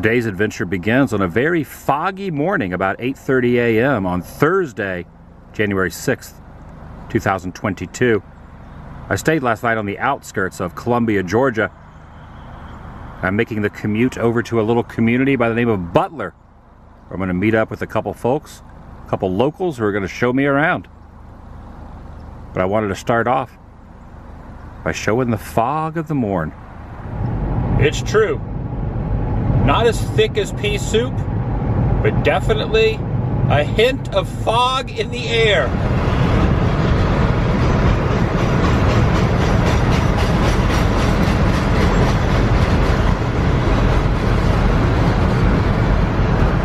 Today's adventure begins on a very foggy morning about 8:30 a.m. on Thursday, January 6th, 2022. I stayed last night on the outskirts of Columbia, Georgia. I'm making the commute over to a little community by the name of Butler, where I'm going to meet up with a couple folks, a couple locals who are going to show me around. But I wanted to start off by showing the fog of the morn. It's true. Not as thick as pea soup, but definitely a hint of fog in the air.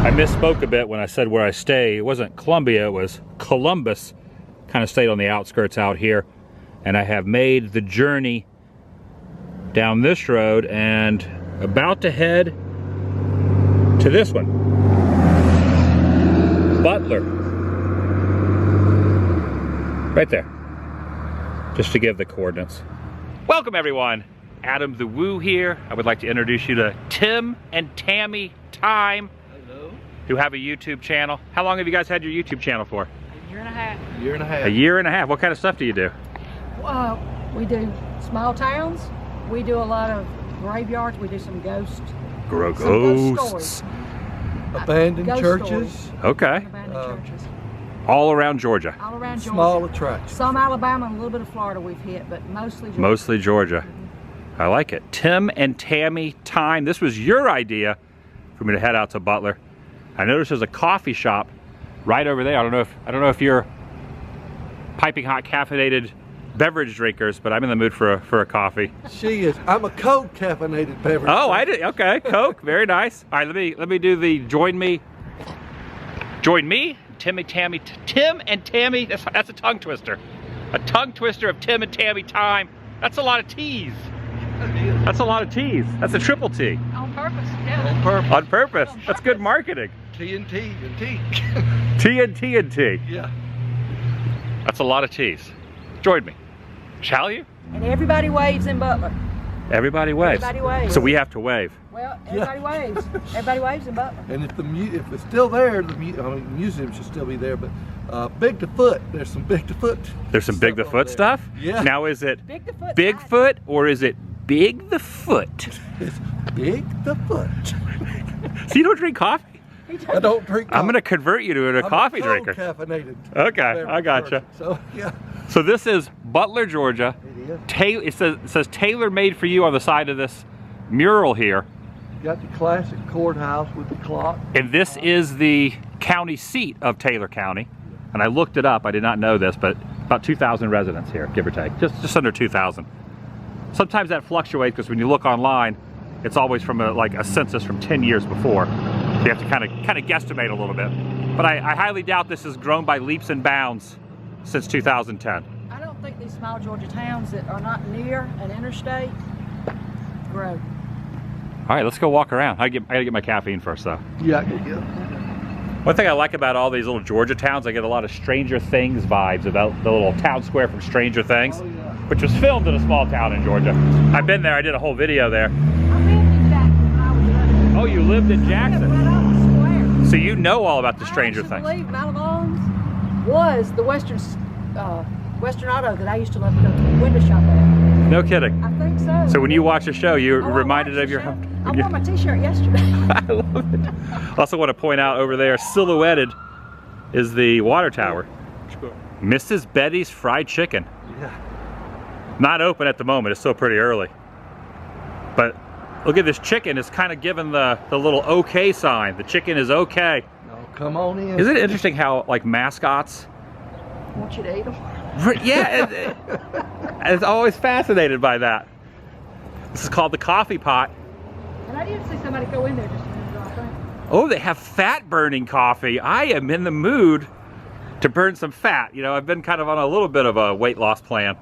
I misspoke a bit when I said where I stay. It wasn't Columbia, it was Columbus. Kind of stayed on the outskirts out here. And I have made the journey down this road and about to head to this one, Butler, right there, just to give the coordinates. Welcome everyone, Adam the Woo here. I would like to introduce you to Tim and Tammy Time. Hello. Who have a YouTube channel. How long have you guys had your YouTube channel for? A year and a half. A year and a half. A year and a half. What kind of stuff do you do? We do small towns. We do a lot of graveyards. We do some ghosts. Ghosts. Stories. Abandoned Ghost churches. stories. Okay. Abandoned churches. All around Georgia. All around Georgia. Small attractions. Some Alabama and a little bit of Florida we've hit, but mostly Georgia. Mostly Georgia. I like it. Tim and Tammy Time. This was your idea for me to head out to Butler. I noticed there's a coffee shop right over there. I don't know if you're piping hot caffeinated beverage drinkers, but I'm in the mood for a coffee. She is. I'm a cold caffeinated beverage. Oh, I did. Okay, Coke. Very nice. All right, let me do the join me. Tim and Tammy. That's a tongue twister. A tongue twister of Tim and Tammy Time. That's a lot of T's. That's a lot of T's. That's a triple T. On purpose, yeah. On purpose. On purpose. That's good marketing. T and T and T. T and T and T. Yeah. That's a lot of T's. Join me. Shall you? And everybody waves in Butler. Everybody waves. Everybody waves. So we have to wave. Well, everybody waves. Everybody waves in Butler. And if it's still there, the museum should still be there. But Big to Foot, there's some Big to Foot. There's some Big the Foot stuff? Yeah. Now is it Big the Foot. Bigfoot or is it Big the Foot? It's Big the Foot. So you don't drink coffee? I don't drink coffee. I'm going to convert you to a coffee cold drinker. Caffeinated. Okay, I gotcha. Person. So yeah. So this is Butler, Georgia. It is. It says tailor made for you on the side of this mural here. You got the classic courthouse with the clock. And this is the county seat of Taylor County. And I looked it up. I did not know this, but about 2,000 residents here, give or take. Just under 2,000. Sometimes that fluctuates because when you look online, it's always from a census from 10 years before. So you have to kind of guesstimate a little bit. But I highly doubt this has grown by leaps and bounds since 2010. I don't think these small Georgia towns that are not near an interstate grow. All right, let's go walk around. I gotta get my caffeine first, though. Yeah. One thing I like about all these little Georgia towns, I get a lot of Stranger Things vibes about the little town square from Stranger Things, Oh, yeah. which was filmed in a small town in Georgia. I've been there. I did a whole video there. I lived in Jackson when I was little. Oh, you lived in Jackson. Right on the square. So you know all about the Stranger I Things. believe Malabon's was the Western Auto that I used to love to go to the window shop at. No kidding. I think so. So when you watch a show, you're Oh, I reminded watched of your the show. home. I wore my t-shirt yesterday. I love it. Also want to point out over there, silhouetted, is the water tower. Mrs. Betty's Fried Chicken. Yeah. Not open at the moment. It's still pretty early. But look at this chicken. It's kind of given the little okay sign. The chicken is okay. No, come on in. Isn't it interesting how like mascots? I want you to eat them. Yeah, it's always fascinated by that. This is called the coffee pot. And I did see somebody go in there just a minute ago, I think. Oh, they have fat burning coffee. I am in the mood to burn some fat. You know, I've been kind of on a little bit of a weight loss plan.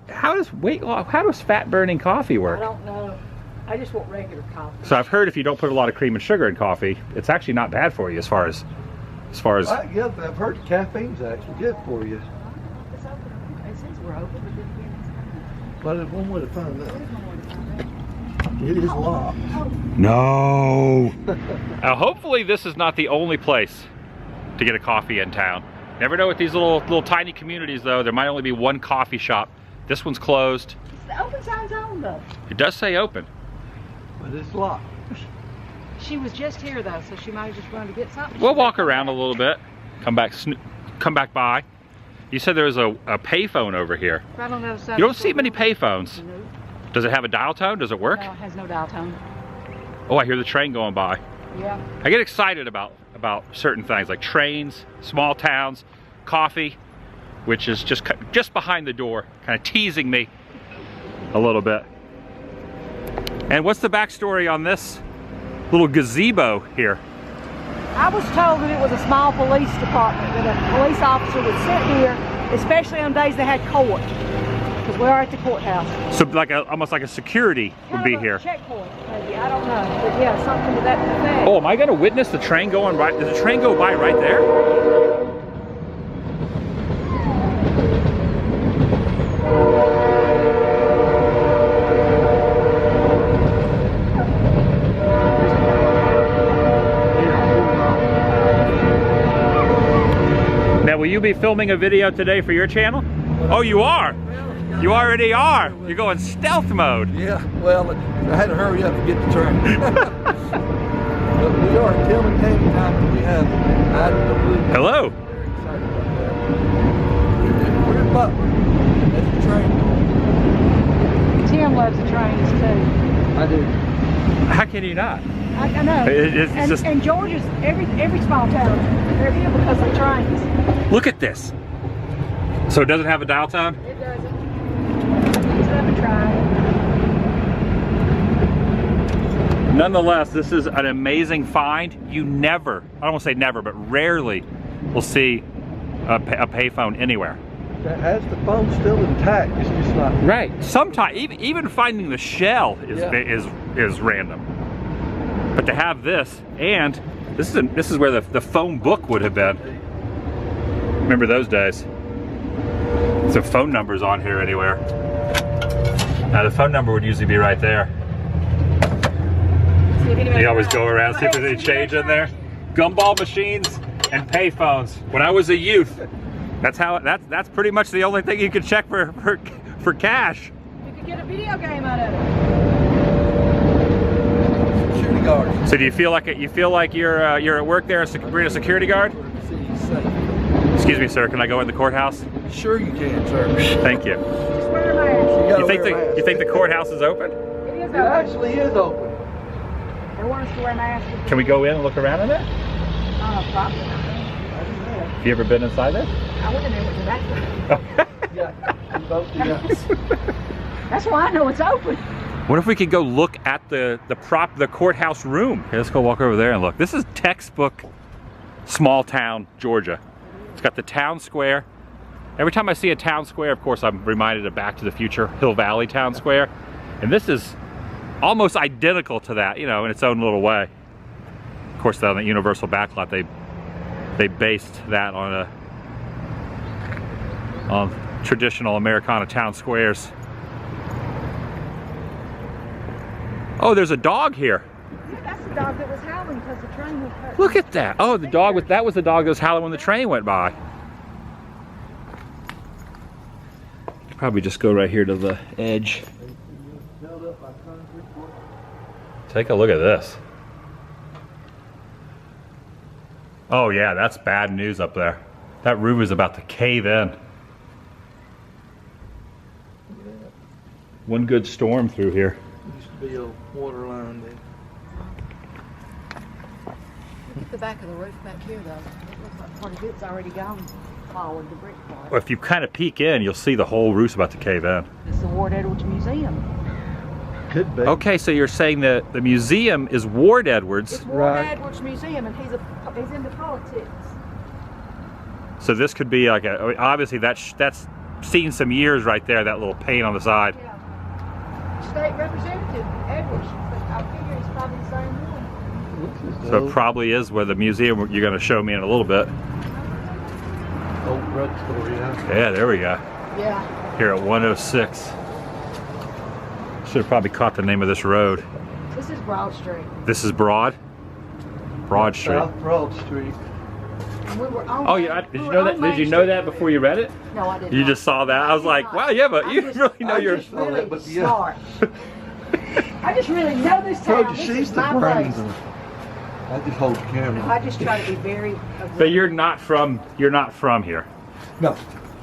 How does fat burning coffie work? I don't know. I just want regular coffee. So I've heard if you don't put a lot of cream and sugar in coffee, it's actually not bad for you as far as Yeah, I've heard caffeine's actually good for you. It's open. It says we're open. But there's one way to find that. It is locked. No. Now, hopefully this is not the only place to get a coffee in town. Never know with these little tiny communities though, there might only be one coffee shop. This one's closed. The open sign's on though. It does say open. But it's locked. She was just here though, so she might have just run to get something. We'll walk around a little bit. Come back by. You said there was a payphone over here. Right on the other side. You don't see many payphones. No. Does it have a dial tone? Does it work? No, it has no dial tone. Oh, I hear the train going by. Yeah. I get excited about certain things like trains, small towns, coffee, which is just behind the door, kind of teasing me a little bit. And what's the backstory on this little gazebo here? I was told that it was a small police department, that a police officer would sit here, especially on days they had court, because we are at the courthouse. So like almost like a security would be here. Checkpoint, maybe. I don't know, but yeah, something to that effect. Oh, am I going to witness the train going right? Does the train go by right there? Now, will you be filming a video today for your channel? Oh, you are? You already are. You're going stealth mode. Yeah, well, I had to hurry up to get the train. But we are at Tillman Canyon time, and we have Hello. Very excited about that. We're in Butler. That's the train. Tim loves the trains too. I do. How can you not? I know. It's just... and Georgia's, every small town, they're here because of the trains. Look at this. So it doesn't have a dial tone? It doesn't. Just let me try it. Nonetheless, this is an amazing find. You never, I don't want to say never, but rarely will see a payphone anywhere. That has the phone still intact. It's just not. Right. Sometimes even finding the shell is random. But to have this, and this is where the phone book would have been. Remember those days? So phone numbers on here anywhere. Now the phone number would usually be right there. You always go around, see if there's any change in there. Gumball machines and payphones. When I was a youth, that's pretty much the only thing you could check for cash. You could get a video game out of it. Security guards. So do you feel like you're at work there, being a security guard? Excuse me, sir. Can I go in the courthouse? Sure you can, sir. Thank you. Just wear a mask. You think the courthouse is open? It is It open. actually is open. They want us to wear masks. Can we go in and look around in it? Probably not. Have you ever been inside there? I went in there with the back. Yeah, both yes. That's why I know it's open. What if we could go look at the courthouse room? Okay, let's go walk over there and look. This is textbook small town Georgia. It's got the town square. Every time I see a town square, of course, I'm reminded of Back to the Future, Hill Valley Town Square. And this is almost identical to that, you know, in its own little way. Of course, on the Universal backlot, they based that on traditional Americana town squares. Oh, there's a dog here. Yeah, that's the dog that was howling because the train was hurt. Look at that. Oh, that was the dog that was howling when the train went by. Could probably just go right here to the edge. Take a look at this. Oh yeah, that's bad news up there. That roof is about to cave in. One good storm through here. Used to be a water line there. Look at the back of the roof back here, though. It looks like part of it's already gone forward, the brick part. Well, if you kind of peek in, you'll see the whole roof's about to cave in. It's the Ward Edwards Museum. Could be. Okay, so you're saying that the museum is Ward Edwards. It's Ward Right. Edwards Museum, and he's into politics. So this could be like obviously that's seen some years right there, that little paint on the side. Yeah. State Representative Edwards. I figure he's probably the same one. So it probably is where the museum you're going to show me in a little bit. Old drugstore, yeah. Yeah, there we go. Yeah. Here at 106 Should have probably caught the name of this road. This is Broad Street. This is Broad? Broad Street. South Broad Street. And we were on Oh yeah, did you know that? Did you know that before you read it? No, I didn't. You just saw that? I was like, wow, yeah, but you really know your... just really but yeah. smart. I just really know this town. Told you This she's is the my brains. place. I just hold the camera. I just try to be very. But you're not from here. No.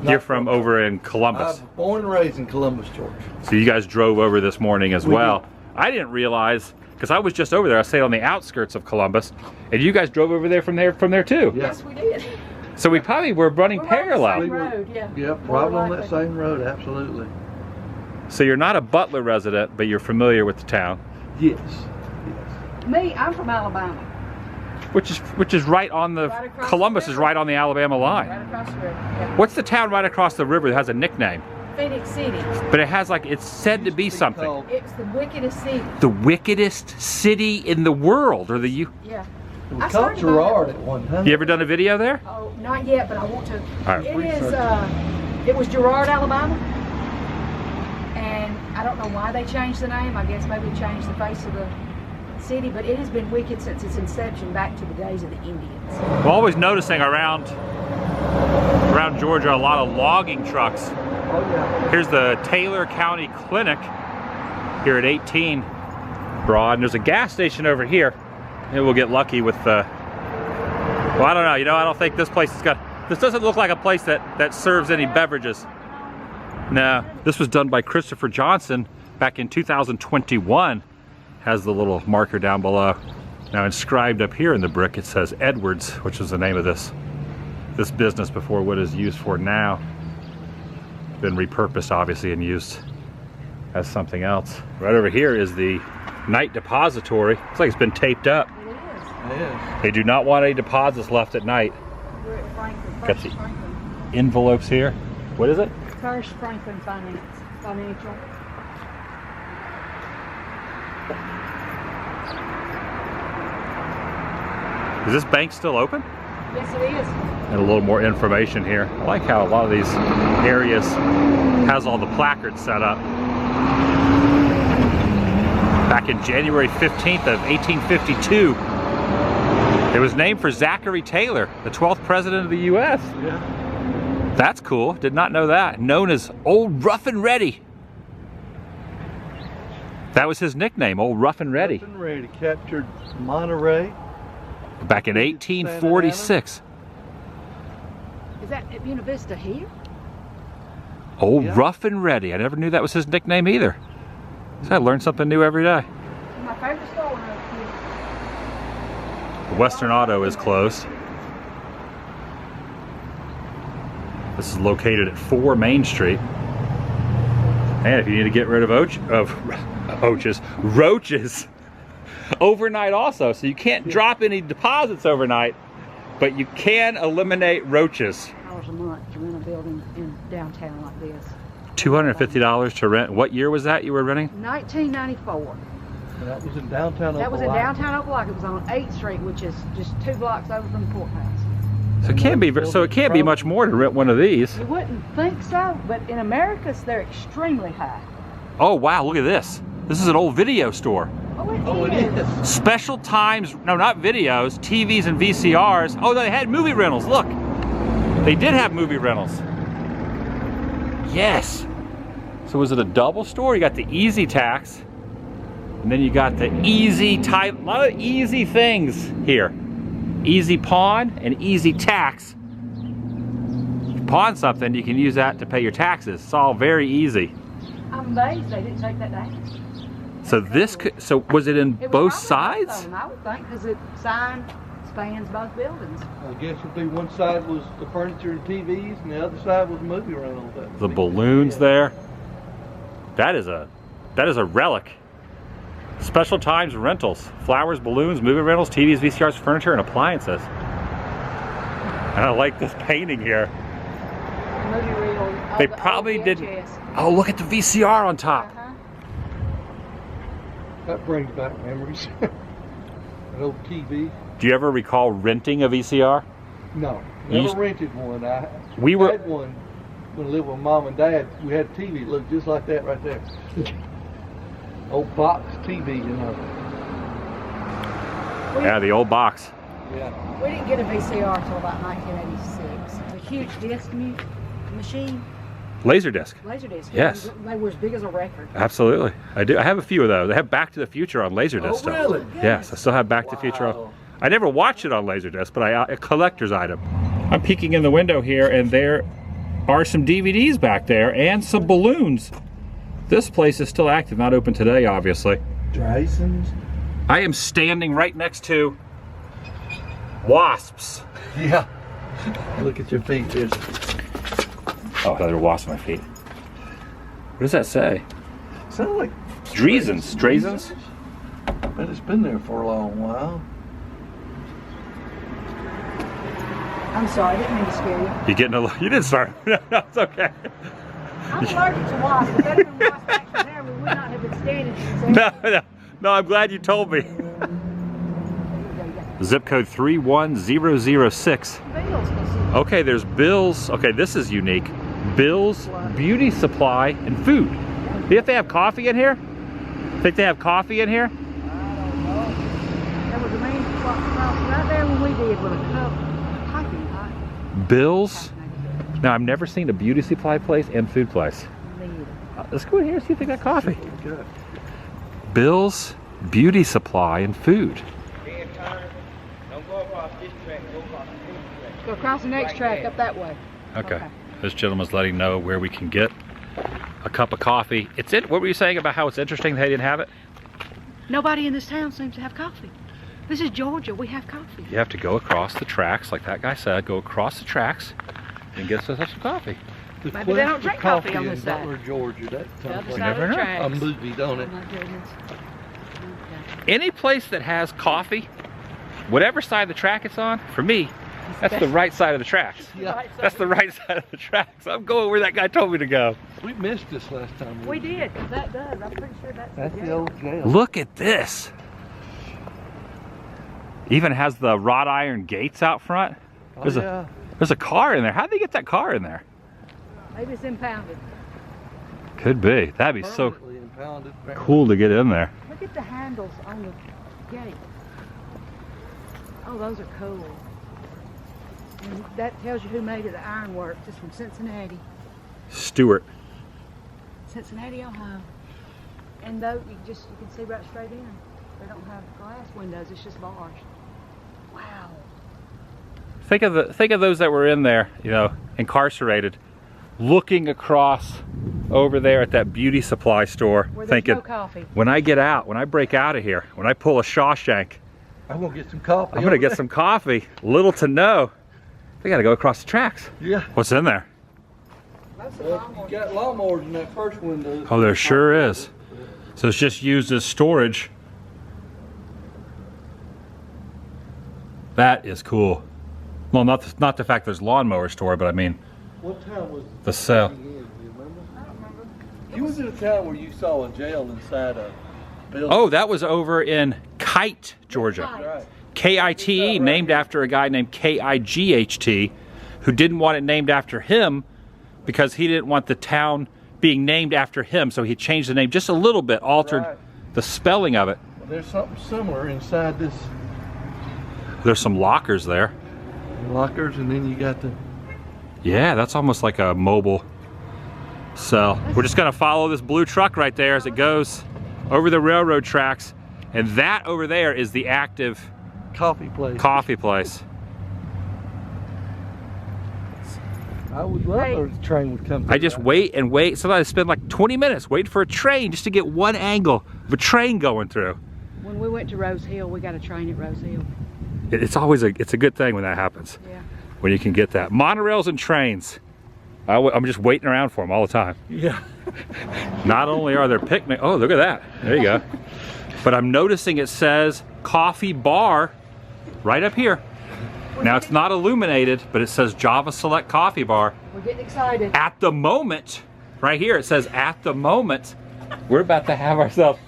You're from over in I Columbus. was born and raised in Columbus, Georgia. So you guys drove over this morning as We well. did. I didn't realize, because I was just over there. I stayed on the outskirts of Columbus, and you guys drove over there from there too. Yeah. Yes, we did. So we probably were running We're on the parallel. same road, yeah. Yeah, probably on that same road, absolutely. So you're not a Butler resident, but you're familiar with the town, Yes. Me, I'm from Alabama. which is right on the Right across Columbus the is river. right on the Alabama line. Right across the river. Yeah. What's the town right across the river that has a nickname? Phoenix City. But it has like, it's said to be something. Called- It's the wickedest city. The wickedest city in the world, or the Yeah. We I called started Gerard about at one time. You ever done a video there? Oh, not yet, but I want to. right. It Research is. It was Girard, Alabama, and I don't know why they changed the name. I guess maybe changed the face of the city, but it has been wicked since its inception, back to the days of the Indians. We're always noticing around Georgia a lot of logging trucks. Oh, yeah. Here's the Taylor County Clinic here at 18 Broad, and there's a gas station over here. Maybe we'll get lucky with the, well, I don't know, I don't think this place has got, this doesn't look like a place that serves any beverages. No, this was done by Christopher Johnson back in 2021. Has the little marker down below. Now inscribed up here in the brick it says Edwards, which was the name of this business before what is used for now. Been repurposed obviously and used as something else. Right over here is the night depository. Looks like it's been taped up. It is. Yes. They do not want any deposits left at night. We're at Franklin. Got First the- Franklin. Envelopes here. What is it? First Franklin Financial. Is this bank still open? Yes, it is. And a little more information here. I like how a lot of these areas has all the placards set up. Back in January 15th of 1852, it was named for Zachary Taylor, the 12th president of the U.S. Yeah. That's cool. Did not know that. Known as Old Rough and Ready. That was his nickname, Old Rough and Ready. Rough and Ready captured Monterey. Back in 1846. Is that at Buena Vista here? Old Yeah. Rough and Ready. I never knew that was his nickname either. I learn something new every day. My favorite store when I was The Western Auto is closed. This is located at 4 Main Street. And if you need to get rid of roaches overnight also, so you can't drop any deposits overnight, but you can eliminate roaches. $1 a month to rent a building in downtown like this. $250 to rent. What year was that you were renting? 1994. And that was in downtown That was in Opelika. downtown Opelika. It was on 8th Street, which is just 2 blocks over from the courthouse. So it can't be much more to rent one of these. You wouldn't think so, but in America, they're extremely high. Oh wow, look at this. This is an old video store. Oh, it is. Special times, no, not videos, TVs and VCRs. Oh, they had movie rentals, look. They did have movie rentals. Yes. So was it a double store? You got the easy tax, and then you got the easy type, a lot of easy things here. Easy pawn and easy tax. If you pawn something, you can use that to pay your taxes. It's all very easy. I'm amazed they didn't take that down. So was it in It was both probably sides? of them, I would think, because it spans both buildings. I guess it'd be one side was the furniture and TVs, and the other side was movie rental. The balloons there. That is a relic. Special times rentals. Flowers, balloons, movie rentals, TVs, VCRs, furniture, and appliances. And I like this painting here. Movie reel. They probably didn't. Oh, look at the VCR on top. That brings back memories. An old TV. Do you ever recall renting a VCR? No, You never used- rented one. We were- had one when I lived with Mom and Dad. We had a TV that looked just like that right there. Old box TV, you know. Yeah, the old box. Yeah. We didn't get a VCR until about 1986. A huge disc machine, Laserdisc. Laserdisc. Yes. They were as big as a record. Absolutely. I do. I have a few of those. I have Back to the Future on Laserdisc Oh, still. really? Yes, I still have Back to the Future on. Wow. I never watched it on Laserdisc, but a collector's item. I'm peeking in the window here, and there are some DVDs back there and some balloons. This place is still active, not open today, obviously. Dryson's? I am standing right next to wasps. Yeah. Look at your feet. There's Oh, there are wasps on my feet. What does that say? sound like Drazens. Drazens? but it's been there for a long while. I'm sorry, I didn't mean to scare you. You getting a? You didn't start. No, it's okay. I'm allergic to wasps. If that had been wasp action there, we would not have been standing here. No. I'm glad you told me. Zip code 31006. Okay, there's Bill's. Okay, this is unique. Bill's Beauty Supply and Food. Do you think they have coffee in here? Think they have coffee in here? I don't know. There was a man right there when we did with a cup. Piping hot. Bill's. Now, I've never seen a beauty supply place and food place. Let's go in here and see if they got coffee. Good. Bill's Beauty Supply and Food. Go across the next track up that way. Okay. This gentleman's letting know where we can get a cup of coffee. It's it. What were you saying about how it's interesting they didn't have it? Nobody in this town seems to have coffee. This is Georgia. We have coffee. You have to go across the tracks, like that guy said. Go across the tracks and get us some coffee. Maybe they don't drink coffee on this side. Butler, Georgia. That The sounds other like side of the tracks. a movie, don't it? Oh my goodness. Any place that has coffee, whatever side of the track it's on, for me, that's the right side of the tracks. Yeah. That's the right side of the tracks. I'm going where that guy told me to go. We missed this last time. We did. That does. I'm pretty sure that's the old jail. Look at this. Even has the wrought iron gates out front. There's yeah. There's a car in there. How'd they get that car in there? Maybe it's impounded. Could be. That'd be so Permanently impounded. cool to get in there. Look at the handles on the gate. Oh, those are cool. And that tells you who made it, the ironworks. It's from Cincinnati. Stewart. Cincinnati, Ohio. And though you can see right straight in. They don't have glass windows, it's just bars. Wow. Think of those that were in there, you know, incarcerated, looking across over there at that beauty supply store, Where there's thinking, no coffee. when I get out, when I break out of here, when I pull a Shawshank, I'm gonna get some coffee. I'm gonna get some coffee. Little to know, they gotta go across the tracks. Yeah. What's in there? Well, you got lawnmowers in that first window. Oh, there sure is. So it's just used as storage. That is cool. Well, not the fact there's lawnmower store, but I mean What town was the cell. Do you remember? I don't remember. You was in a town where you saw a jail inside a building. Oh, that was over in Kite, Georgia. Right. K-I-T-E, named after a guy named K-I-G-H-T, who didn't want it named after him because he didn't want the town being named after him, so he changed the name just a little bit, altered Right. the spelling of it. Well, there's something similar inside this There's some lockers there. lockers, and then you got the. Yeah, that's almost like a mobile cell. We're just gonna follow this blue truck right there as it goes over the railroad tracks, and that over there is the active Coffee place. coffee place. I would love Hey. a train would come. I just wait and wait. Sometimes I spend like 20 minutes waiting for a train just to get one angle of a train going through. When we went to Rose Hill, we got a train at Rose Hill. It's always it's a good thing when that happens, Yeah. when you can get that. Monorails and trains. I'm just waiting around for them all the time. Yeah. Not only are there picnic, oh, look at that. There you go. But I'm noticing it says coffee bar right up here. Now it's not illuminated, but it says Java Select Coffee Bar. We're getting excited. At the moment, right here it says at the moment, we're about to have ourselves.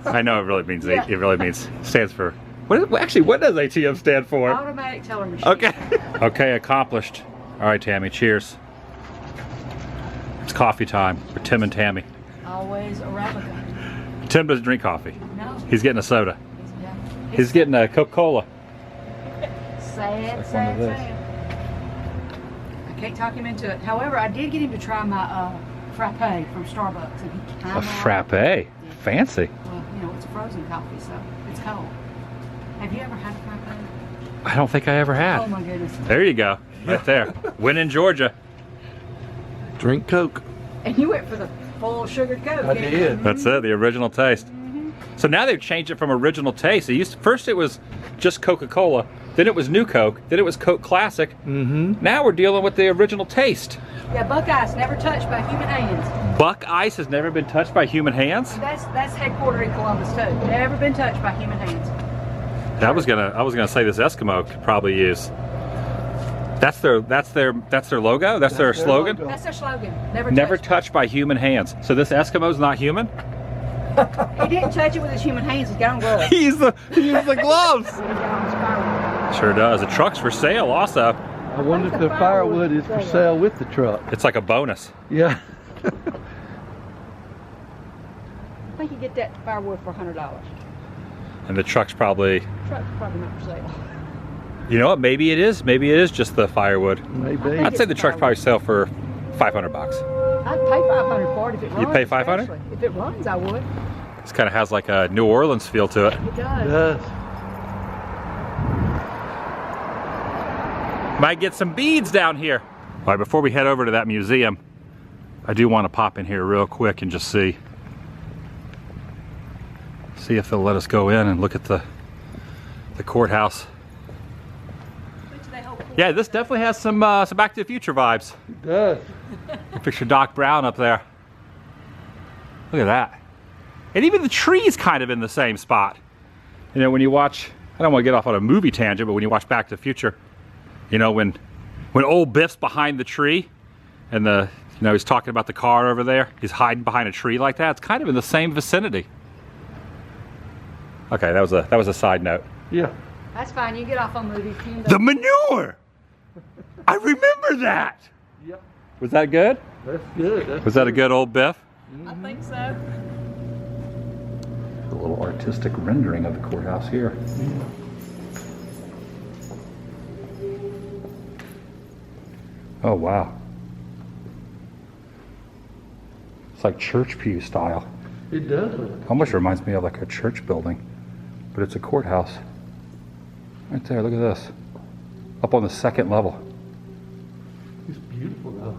I know it really means Yeah. it really means stands for. Actually, what does ATM stand for? Automatic teller machine. Okay. Okay, accomplished. All right, Tammy, cheers. It's coffee time for Tim and Tammy. Always Arabica. Tim doesn't drink coffee. No. He's getting a soda. He's He's getting a Coca-Cola. sad, Like one sad, of those. sad. I can't talk him into it. However, I did get him to try my frappe from Starbucks, and he kind A of frappe. Fancy. Well, you know, it's a frozen coffee, so it's cold. Have you ever had a frappe? I don't think I ever Oh had. my goodness. There you go. Right there. Win in Georgia. Drink Coke. And you went for the full sugar Coke. I didn't you? did. That's it, the original taste. Mm-hmm. So now they've changed it from original taste. First it was just Coca-Cola, then it was New Coke, then it was Coke Classic. Mm-hmm. Now we're dealing with the original taste. Yeah, Buckeyes never touched by human hands. Buck Ice has never been touched by human hands. That's headquartered in Columbus too. Never been touched by human hands. I was gonna say this Eskimo could probably use. That's their logo. That's their their slogan. logo. That's their slogan. Never, Never touched. touched by human hands. So this Eskimo's not human. He didn't touch it with his human hands. He's got on gloves. He used the gloves. He's got on his firewood. Sure does. The truck's for sale also. I wonder if the firewood is for sale with the truck. It's like a bonus. Yeah. I think you get that firewood for $100. And the truck's probably, Truck's probably not for sale. you know what? Maybe it is. Maybe it is just the firewood. Maybe. I'd say the truck's probably sell for $500. I'd pay $500 for it if it runs. You'd pay $500? especially. If it runs, I would. This kind of has like a New Orleans feel to it. It It does. does. Might get some beads down here. All right, before we head over to that museum, I do want to pop in here real quick and just see if they'll let us go in and look at the courthouse. Yeah, this definitely has some Back to the Future vibes. It does. Picture Doc Brown up there. Look at that. And even the tree's kind of in the same spot. You know, when you watch, I don't want to get off on a movie tangent, but when you watch Back to the Future, you know, when old Biff's behind the tree and he's talking about the car over there, he's hiding behind a tree like that, it's kind of in the same vicinity. Okay, that was a side note. Yeah. That's fine. You get off on movies. The manure! I remember that! Yep. Was that good? That's good. Was that a good old Biff? I think so. A little artistic rendering of the courthouse here. Oh wow. It's like church pew style. It does. Almost reminds me of like a church building, but it's a courthouse. Right there, look at this. Up on the second level. It's beautiful though.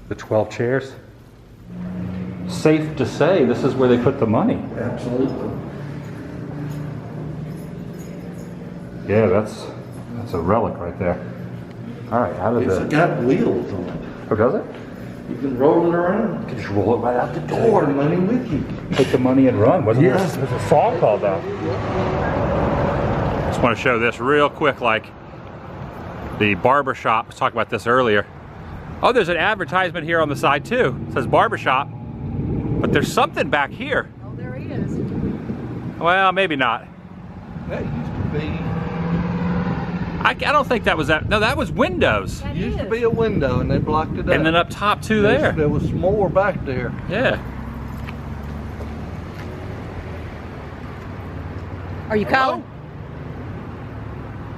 The 12 chairs. Safe to say this is where they put the money. Absolutely. Yeah, that's a relic right there. All right, how does It's it? got wheels on it. Oh, does it? You can roll it around. You can just roll it right out the Take door. the money with you. Take the money and run. Wasn't Yeah. there's a song called that? Just want to show this real quick, like the barber shop was talking about this earlier. Oh, there's an advertisement here on the side too. It says barbershop, but there's something back here. Oh, there he is. Well, maybe not. That used to be. I don't think that was that. No, that was windows. That Used to is. be a window and they blocked it out. And then up top too there. There was more back there. Yeah. Are you calling?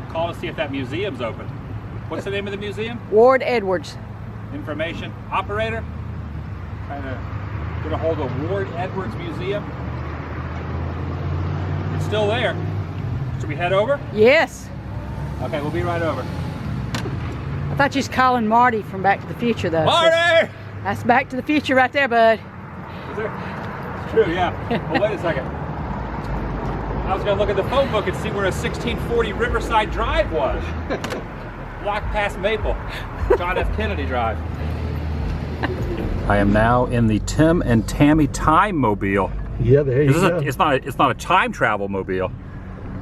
Call to see if that museum's open. What's the name of the museum? Ward Edwards. Information operator. Trying to get a hold of Ward Edwards Museum. It's still there. Should we head over? Yes. Okay, we'll be right over. I thought you was calling Marty from Back to the Future though. Marty! That's Back to the Future right there, bud. Is there? It's true, yeah. Well, wait a second. I was gonna look at the phone book and see where a 1640 Riverside Drive was. Block past Maple. John F. Kennedy Drive. I am now in the Tim and Tammy Time Mobile. Yeah, there you go. It's not a time travel mobile,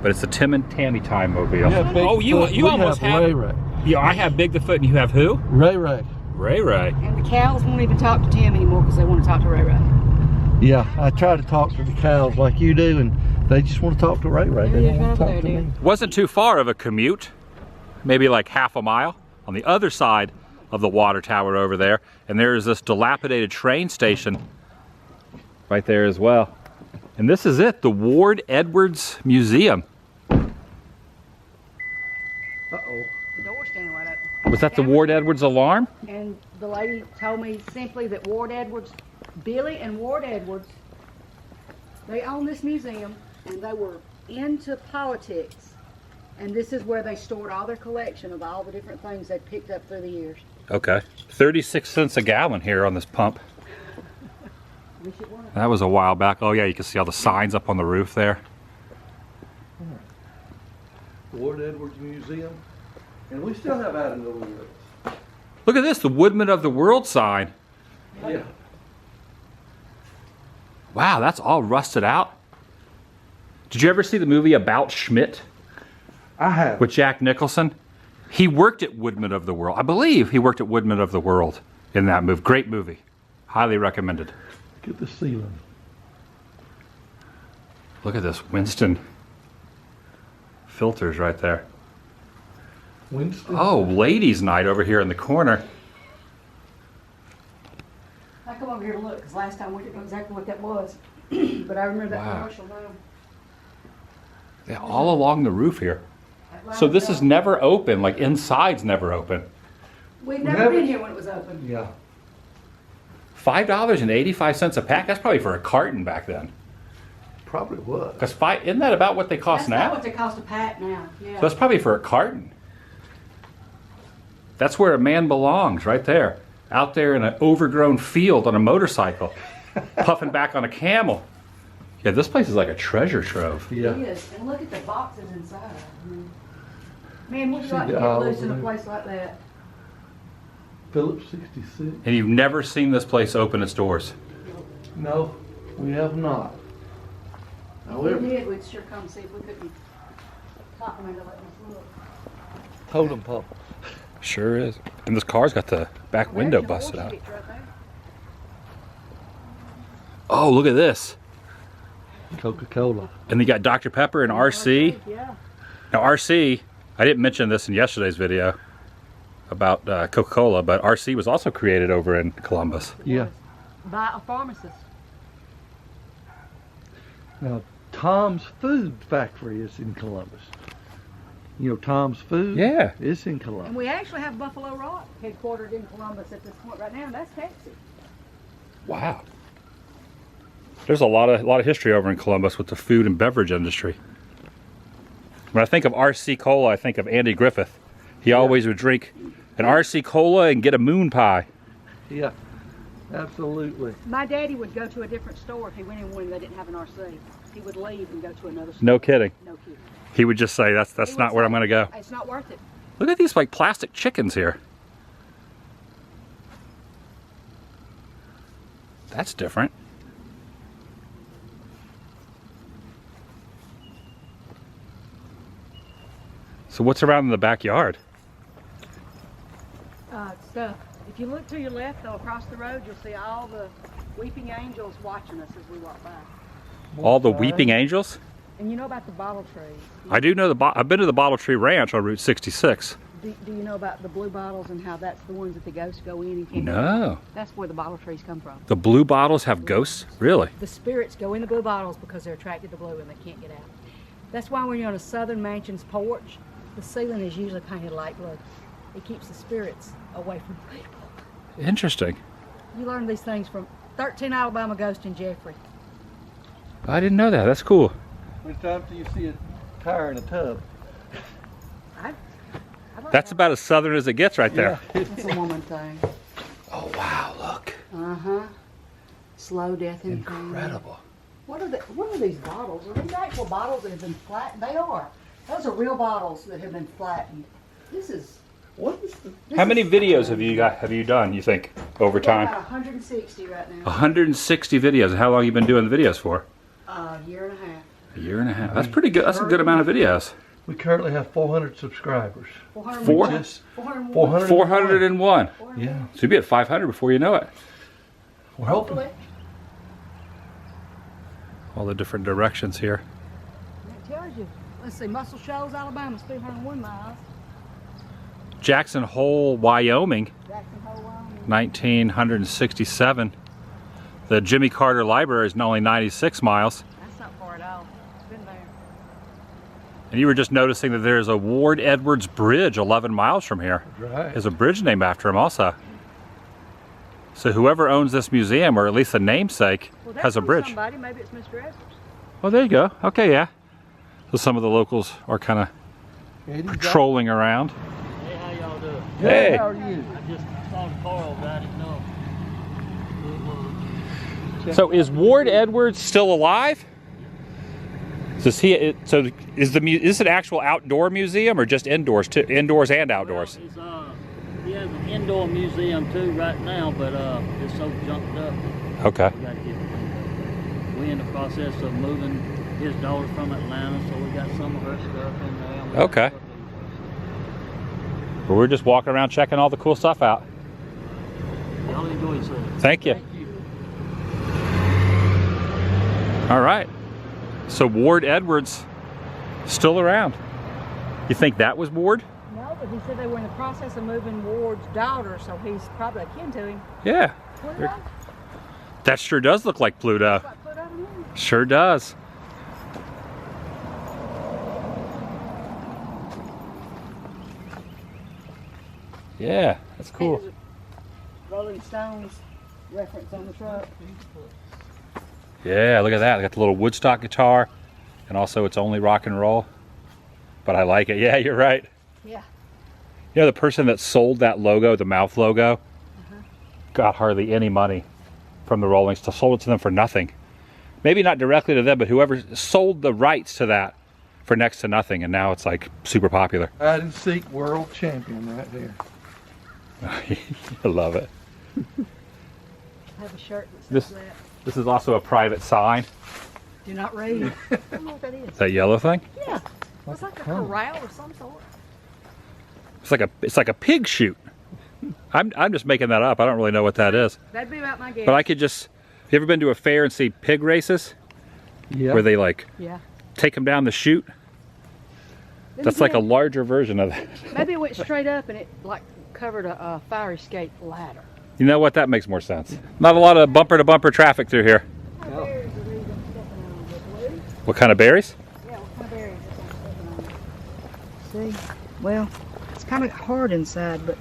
but it's the Tim and Tammy Time Mobile. Yeah, Oh, you almost have. Ray Ray. Yeah, I have Bigfoot, and you have who? Ray Ray. Ray Ray. And the cows won't even talk to Tim anymore because they want to talk to Ray Ray. Yeah, I try to talk to the cows like you do, and they just want to talk to Ray Ray. They Yeah, don't want to over talk to there, me. Wasn't too far of a commute, maybe like half a mile. On the other side of the water tower over there. And there is this dilapidated train station right there as well. And this is it, the Ward Edwards Museum. Uh-oh. The door's standing wide open. Was that the Ward Edwards alarm? And the lady told me simply that Ward Edwards, Billy and Ward Edwards, they own this museum and they were into politics. And this is where they stored all their collection of all the different things they picked up through the years. Okay. 36 cents a gallon here on this pump. Wish it was. That was a while back. Oh yeah, you can see all the signs up on the roof there. Ward Edwards Museum. And we still have out in the woods. Look at this, the Woodman of the World sign. Yeah. Wow, that's all rusted out. Did you ever see the movie About Schmidt I have. with Jack Nicholson? He worked at Woodman of the World. I believe he worked at Woodman of the World in that movie. Great movie. Highly recommended. Look at the ceiling. Look at this Winston filters right there. Winston. Oh, ladies' night over here in the corner. I come over here to look because last time we didn't know exactly what that was. But I remember that Wow. commercial room. Yeah, all along the roof here. So this is never open, like inside's never open. We've never Never- been here when it was open. Yeah. $5.85 a pack? That's probably for a carton back then. Probably was. Because isn't that about what they cost That's now? not what they cost a pack now. Yeah. So that's probably for a carton. That's where a man belongs, right there. Out there in an overgrown field on a motorcycle, puffing back on a camel. Yeah, this place is like a treasure trove. Yeah. It is. And look at the boxes inside. I mean, man, would you See like to the get aisle loose in a there? place like that? Phillips 66. And you've never seen this place open its doors. No, we have not. If we did, we'd sure come see if we couldn't talk them into letting us look. Totem pole. Sure is. And this car's got the back window There's your busted out. horse ditch right there. Oh, look at this. Coca-Cola. And they got Dr. Pepper and RC. Yeah. Now RC, I didn't mention this in yesterday's video about Coca-Cola, but RC was also created over in Columbus. Yeah. By a pharmacist. Now, Tom's Food Factory is in Columbus. You know Tom's Food? Yeah. It's in And Columbus. we actually have Buffalo Rock headquartered in Columbus at this point right now, and that's Texas. Wow. There's a lot of history over in Columbus with the food and beverage industry. When I think of RC Cola, I think of Andy Griffith. He always would drink an RC Cola and get a moon pie. Yeah. Absolutely. My daddy would go to a different store if he went in one that didn't have an RC. He would leave and go to another store. No kidding. No kidding. He would just say, that's He not would where say, I'm going to go. It's not worth it. Look at these like plastic chickens here. That's different. So what's around in the backyard? Stuff. If you look to your left, though, across the road, you'll see all the weeping angels watching us as we walk by. All the weeping angels? And you know about the bottle trees? I do know I've been to the Bottle Tree Ranch on Route 66. Do you know about the blue bottles and how that's the ones that the ghosts go in and can't get out? No. That's where the bottle trees come from. The blue bottles have ghosts? Really? The spirits go in the blue bottles because they're attracted to blue and they can't get out. That's why when you're on a southern mansion's porch, the ceiling is usually painted light blue. It keeps the spirits away from people. Interesting. You learn these things from 13 Alabama Ghost and Jeffrey. I didn't know that. That's cool. Which time do you see a tire in a tub? I'd like That's to- about as southern as it gets right there. It's a woman thing. Oh, wow, look. Uh-huh. Slow death in pain. Incredible. What are these bottles? Are these actual bottles that have been flattened? They are. Those are real bottles that have been flattened. This is. What is the... How many videos have you done, you think, over We've got time? about 160 right now. 160 videos. How long have you been doing the videos for? A year and a half. A year and a half. That's pretty good. That's a good amount of videos. We currently have 400 subscribers. 400? Just 401. 401. Yeah. So you'll be at 500 before you know it. We're hoping. Hopefully. All the different directions here. That tells you. Let's see, Muscle Shoals, Alabama, 301 miles. Jackson Hole, Wyoming, Jackson Hole, Wyoming. 1967. The Jimmy Carter Library is only 96 miles. That's not far at all. Been there. And you were just noticing that there's a Ward Edwards Bridge 11 miles from here. Right. There's a bridge named after him also. So whoever owns this museum, or at least the namesake, Well, that's has a from bridge. Somebody. Maybe it's Mr. Edwards. Oh, there you go. Okay, yeah. So some of the locals are kind of patrolling around. Hey, how y'all doing? Hey. How are you? I just saw Carl about it. No. So is Ward Edwards still alive? So is is this an actual outdoor museum or just indoors too? Indoors and outdoors? Well, he has an indoor museum too right now, but it's so junked up. Okay. We got to get it cleaned up. We're in the process of moving his daughter from Atlanta, so we got some of her stuff in there. We got Okay. stuff Well, we're just walking around checking all the cool stuff out. Y'all enjoy yourselves. Thank you. All right. So Ward Edwards still around. You think that was Ward? No, but he said they were in the process of moving Ward's daughter, so he's probably akin to him. Yeah. Pluto? That sure does look like Pluto. Like Pluto to me. Sure does. Yeah, that's cool. There's a Rolling Stones reference on the truck. Yeah, look at that. I got the little Woodstock guitar, and also it's only rock and roll. But I like it. Yeah, you're right. Yeah. You know, the person that sold that logo, the mouth logo, got hardly any money from the Rolling Stones. Sold it to them for nothing. Maybe not directly to them, but whoever sold the rights to that for next to nothing, and now it's like super popular. Hide and seek world champion right there. I love it. I have a shirt that says This- that. This is also a private sign. Do not read. I don't know what that is. That yellow thing? Yeah. It's like a corral of some sort. It's like a pig chute. I'm just making that up. I don't really know what that is. That'd be about my guess. But I could just. Have you ever been to a fair and see pig races Yeah. where they like Yeah. take them down the chute? Then That's like a again, larger version of that. Maybe it went straight up and it like covered a fire escape ladder. You know what? That makes more sense. Not a lot of bumper to bumper traffic through here. What berries are these I'm stepping on? The blue? What kind of berries? Yeah, what kind of berries is I'm stepping on? See? Well, it's kind of hard inside, but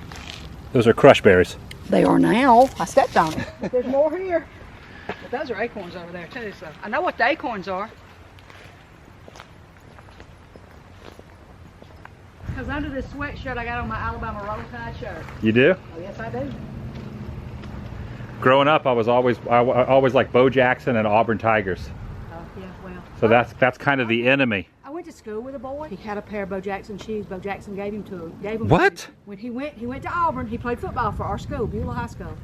Those are crush berries. they are now. I stepped on it. But there's more here. But those are acorns over there too, so I know what the acorns are. Because under this sweatshirt I got on my Alabama Roll Tide shirt. You do? Oh, yes, I do. Growing up, I always liked Bo Jackson and Auburn Tigers. Oh, yeah, well. So that's kind of the enemy. I went to school with a boy. He had a pair of Bo Jackson shoes. Bo Jackson gave him to him. Gave him What? To him. When he went to Auburn. He played football for our school, Beulah High School.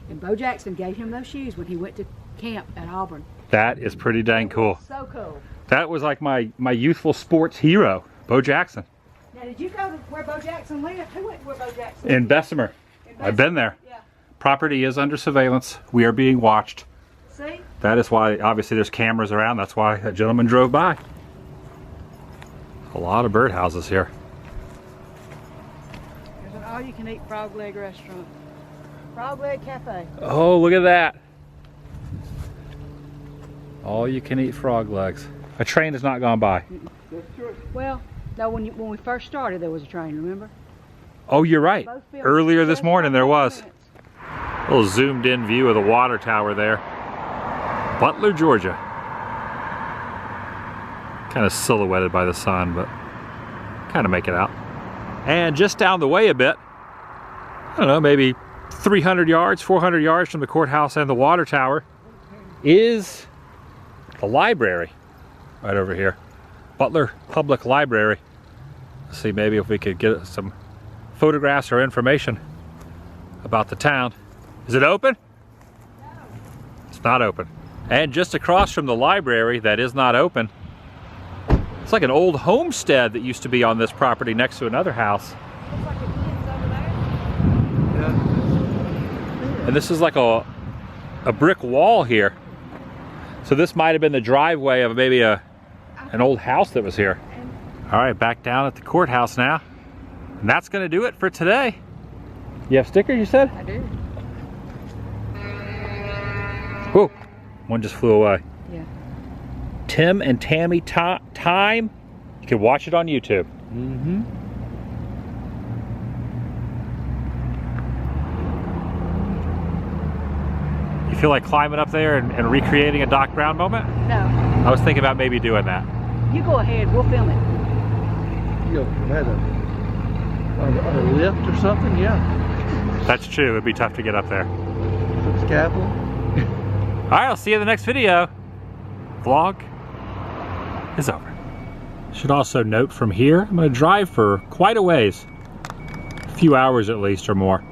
And Bo Jackson gave him those shoes when he went to camp at Auburn. That is pretty dang cool. So cool. That was like my youthful sports hero, Bo Jackson. Now, did you go to where Bo Jackson lived? Who went to where Bo Jackson In lived? Bessemer. I've been there. Yeah. Property is under surveillance. We are being watched. See? That is why, obviously, there's cameras around. That's why that gentleman drove by. A lot of birdhouses here. There's an all-you-can-eat frog leg restaurant. Frog leg cafe. Oh, look at that. All you can eat frog legs. A train has not gone by. Well, no, when we first started, there was a train, remember? Oh, you're right. Both fields- Earlier this just morning there 5 was. minutes. A little zoomed in view of the water tower there. Butler, Georgia. Kind of silhouetted by the sun, but kind of make it out. And just down the way a bit, I don't know, maybe 300 yards, 400 yards from the courthouse and the water tower is the library right over here. Butler Public Library. Let's see maybe if we could get some photographs or information about the town. Is it open? No. It's not open. And just across from the library that is not open, it's like an old homestead that used to be on this property next to another house. Looks like it ends over there. Yeah. And this is like a brick wall here. So this might have been the driveway of maybe an old house that was here. And All right, back down at the courthouse now. And that's going to do it for today. You have stickers, you said? I do. Whoa, one just flew away. Yeah. Tim and Tammy Time. You can watch it on YouTube. Mm-hmm. You feel like climbing up there and recreating a Doc Brown moment? No. I was thinking about maybe doing that. You go ahead. We'll film it. You had a lift or something? Yeah. That's true. It'd be tough to get up there. Some scaffold. All right, I'll see you in the next video. Vlog is over. Should also note from here, I'm going to drive for quite a ways. A few hours at least or more.